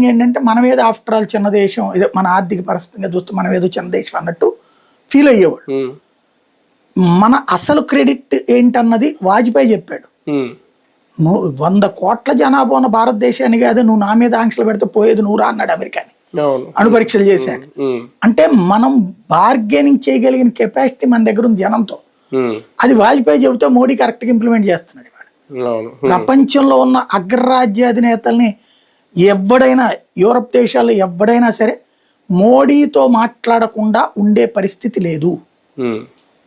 Feeling ఏంటంటే మనమేదో after all చిన్న దేశం, ఇదే మన ఆర్థిక పరిస్థితిగా చూస్తే మనమేదో చిన్న దేశం అన్నట్టు ఫీల్ అయ్యేవాడు. మన అసలు క్రెడిట్ ఏంటన్నది వాజ్పేయి చెప్పాడు. నువ్వు 100 కోట్ల జనాభా ఉన్న భారతదేశాన్ని కాదు, నువ్వు నా మీద ఆంక్షలు పెడితే పోయేది నువ్వురా అన్నాడు అమెరికాని అణు పరీక్షలు చేశాక. అంటే మనం బార్గెనింగ్ చేయగలిగిన కెపాసిటీ మన దగ్గర ఉంది జనంతో. అది వాజ్పేయి చెబితే మోడీ కరెక్ట్గా ఇంప్లిమెంట్ చేస్తున్నాడు. ప్రపంచంలో ఉన్న అగ్రరాజ్య అధినేతల్ని ఎవడైనా, యూరప్ దేశాల్లో ఎవడైనా సరే మోడీతో మాట్లాడకుండా ఉండే పరిస్థితి లేదు.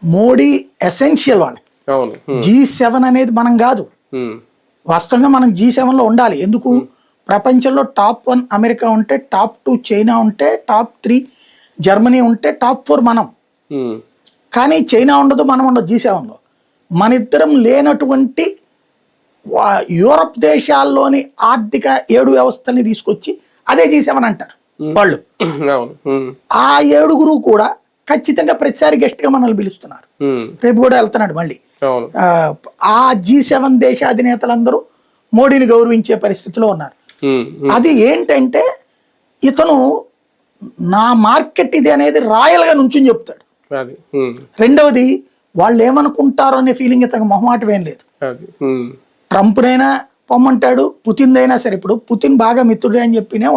మోడీ ఎసెన్షియల్ వాళ్ళకి. G7 అనేది మనం కాదు, వాస్తవంగా మనం G7లో ఉండాలి. ఎందుకు? ప్రపంచంలో టాప్ 1 అమెరికా ఉంటే, టాప్ 2 చైనా ఉంటే, టాప్ 3 జర్మనీ ఉంటే, టాప్ 4 మనం. కానీ చైనా ఉండదు, మనం ఉండదు G7లో. మన ఇద్దరం లేనటువంటి యూరప్ దేశాల్లోని ఆర్థిక 7 వ్యవస్థల్ని తీసుకొచ్చి అదే G7 అంటారు వాళ్ళు. ఆ 7 కూడా ఖచ్చితంగా ప్రతిసారి గెస్ట్ గా మనల్ని పిలుస్తున్నారు. రేపు కూడా వెళ్తున్నాడు మళ్ళీ. ఆ G7 దేశ అధినేతలందరూ మోడీని గౌరవించే పరిస్థితిలో ఉన్నారు. అది ఏంటంటే ఇతను నా మార్కెట్ ఇది అనేది రాయల్ గా నుంచుని చెప్తాడు. రెండవది వాళ్ళు ఏమనుకుంటారో అనే ఫీలింగ్ ఇతనికి మొహమాటం ఏం లేదు. ట్రంప్నైనా పొమ్మంటాడు, పుతిన్ అయినా సరే. ఇప్పుడు పుతిన్ బాగా మిత్రుడే అని చెప్పినే ఉంటాడు.